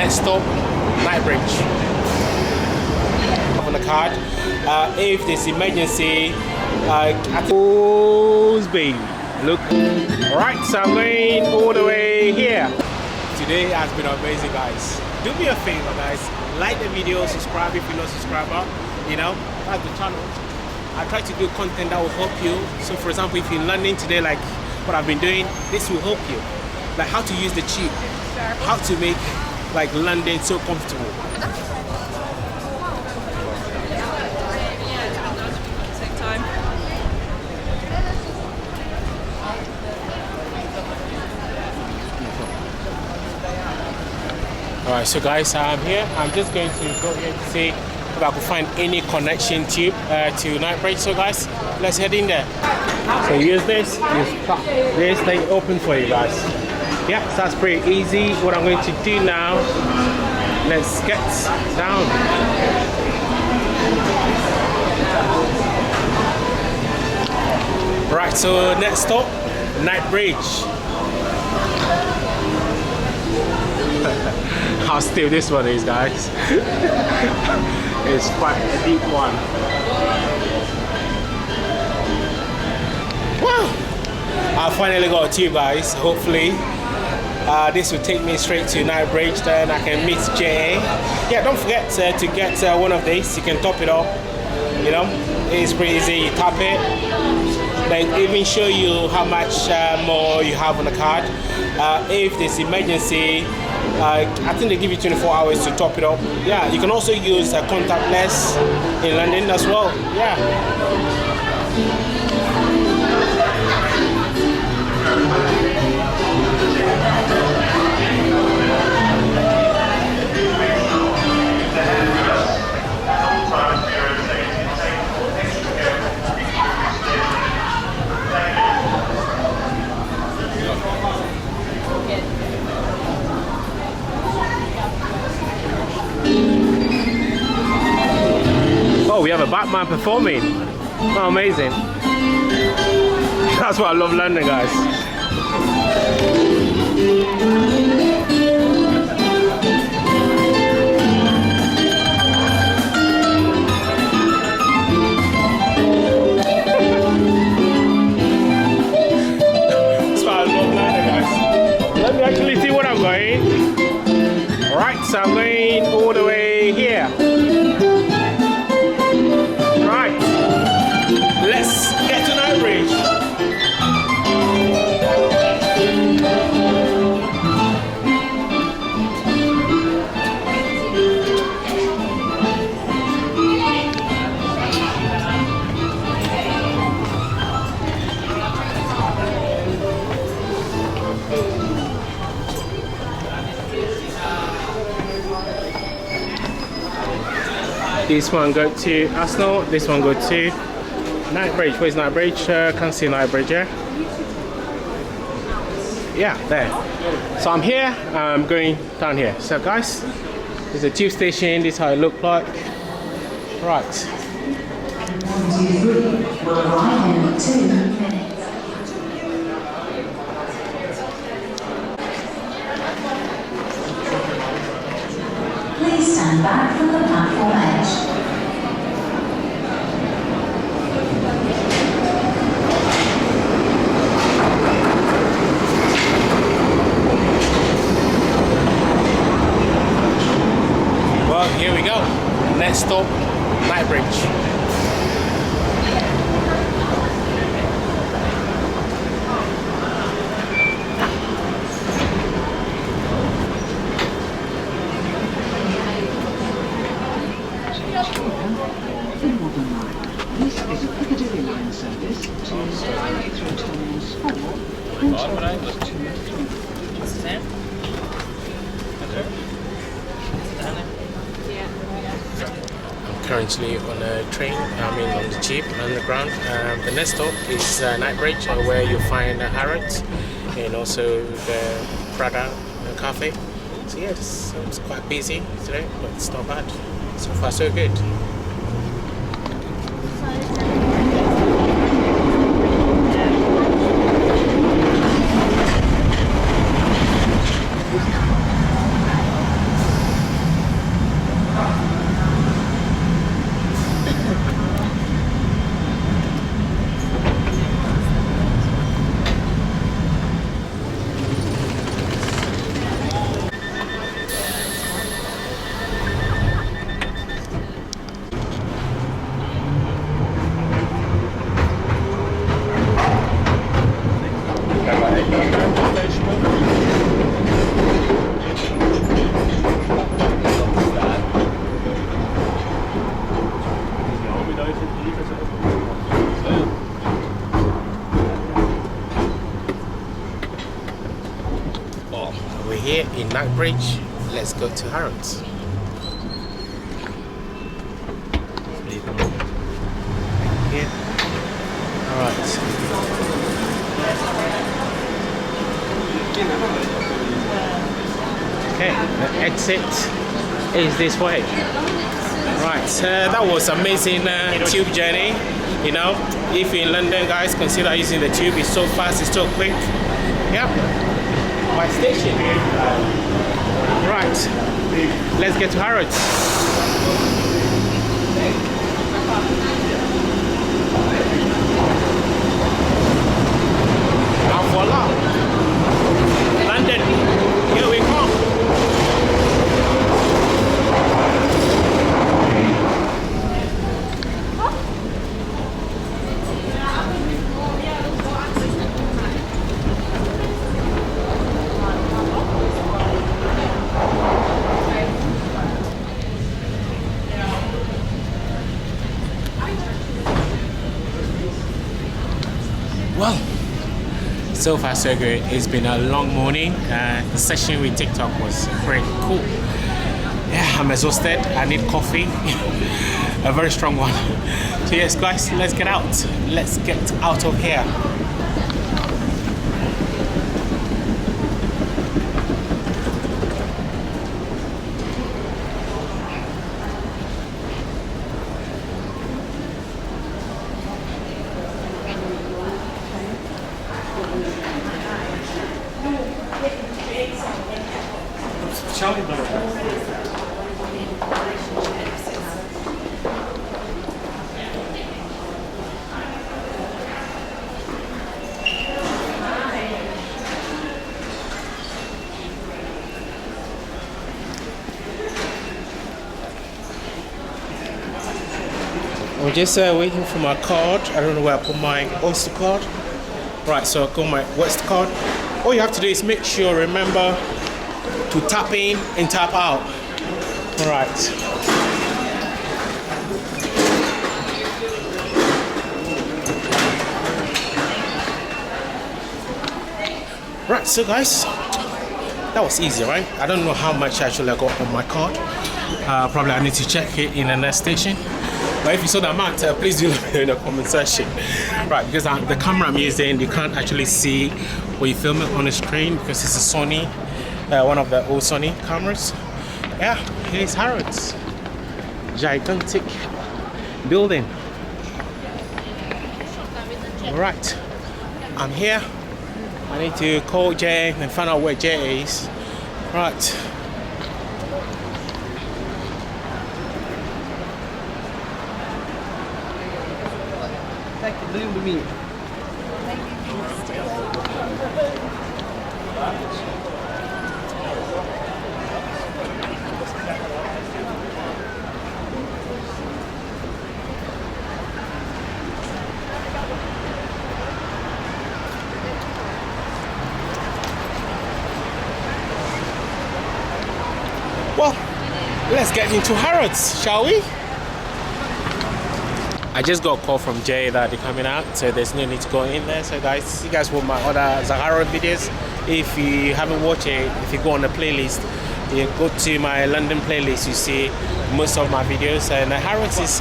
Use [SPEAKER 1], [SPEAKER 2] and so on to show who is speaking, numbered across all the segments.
[SPEAKER 1] next stop, Knightbridge. On the card, if there's emergency, I think baby, look. Alright, so I'm going all the way here. Today has been amazing, guys. Do me a favor, guys, like the video, subscribe if you're not a subscriber, you know, that's the channel. I try to do content that will help you. So for example, if you're learning today like what I've been doing, this will help you. Like how to use the chip, how to make like London so comfortable.
[SPEAKER 2] Take time.
[SPEAKER 1] Alright, so guys, I'm here. I'm just going to go here to see if I could find any connection tube to Knightbridge. So guys, let's head in there. So use this, this thing open for you guys. Yeah, so that's pretty easy. What I'm going to do now, let's get down. Right, so next stop, Knightbridge. How still this one is, guys. It's quite a deep one. Wow! I finally got a tube, guys. Hopefully this will take me straight to Knightbridge, then I can meet JA. Yeah, don't forget to get one of these. You can top it up, you know. It's pretty easy. You tap it, then even show you how much more you have on the card. If there's emergency, I think they give you 24 hours to top it up. Yeah, you can also use contactless in London as well. Yeah. Oh, we have a Batman performing. Oh, amazing. That's why I love London, guys. That's why I love London, guys. Let me actually see what I'm going. Alright, so I'm going all the way here. Let's get to Knightbridge. This one go to Arsenal, this one go to Knightbridge. Where's Knightbridge? Can't see Knightbridge here. Yeah, there. So I'm here, I'm going down here. So guys, there's a tube station, this is how it looks like. Right.
[SPEAKER 3] 1, 2, 3, will arrive in 2 minutes. Please stand back from the platform edge.
[SPEAKER 1] Here we go. Next stop, Knightbridge.
[SPEAKER 4] This is a Piccadilly line service to through terminals 4 and terminals 2 and 3.
[SPEAKER 1] Currently on a train, on the tube, underground. The next stop is Knightbridge, where you'll find Harrods and also the Prada cafe. So yeah, it's quite busy today, but it's not bad. So far so good. here in Knightbridge. Let's go to Harrods. Here. Alright. Okay, the exit is this way. Right, that was amazing tube journey. You know, if you're in London, guys, consider using the tube. It's so fast, it's so quick. Yeah, my station. Right, let's get to Harrods. And voila, London, here we come. Well, so far so good. It's been a long morning. The session with TikTok was pretty cool. Yeah, I'm exhausted. I need coffee, a very strong one. So yes, guys, let's get out. Let's get out of here. I'm just waiting for my card. I don't know where I put my Oyster card. Right, so I got my West card. All you have to do is make sure, remember to tap in and tap out. All right. Right, so guys, that was easy, right? I don't know how much actually I got on my card. Probably I need to check it in the next station. But if you saw the amount, please do let me know in the comment section. Right, because the camera I'm using, you can't actually see what you film it on the screen because it's a Sony, one of the old Sony cameras. Yeah, here's Harrods. Gigantic building. Alright, I'm here. I need to call Jay and find out where Jay is. Right. Well, let's get into Harrods, shall we? I just got a call from Jay that they're coming out, so there's no need to go in there. So guys, you guys want my other Zahara videos. If you haven't watched it, if you go on the playlist, you go to my London playlist, you see most of my videos. And Harrods is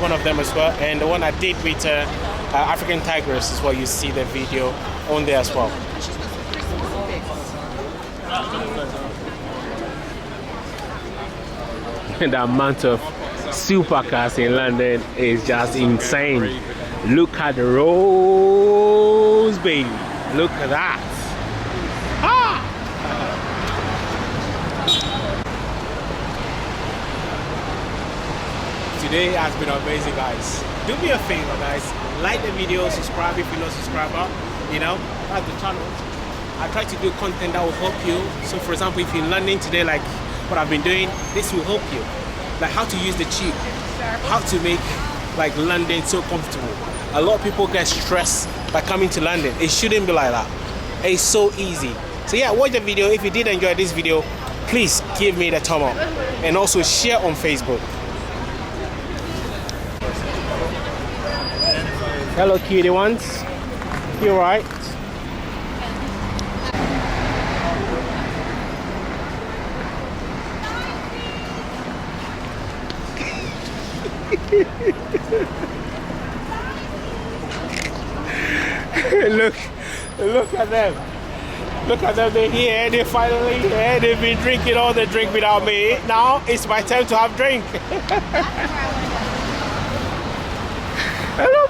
[SPEAKER 1] one of them as well. And the one I did with African Tigress is what you see the video on there as well. The amount of supercars in London is just insane. Look at the roads, baby. Look at that. Ah! Today has been amazing, guys. Do me a favor, guys. Like the video, subscribe if you're not a subscriber. You know, that's the channel. I try to do content that will help you. So for example, if you're in London today, like what I've been doing, this will help you. Like how to use the tube, how to make like London so comfortable. A lot of people get stressed by coming to London. It shouldn't be like that. It's so easy. So yeah, watch the video. If you did enjoy this video, please give me the thumb up and also share on Facebook. Hello cutie ones, you alright? Look at them. Look at them, they're here, they're finally here. They've been drinking all the drink without me. Now it's my turn to have drink. Hello,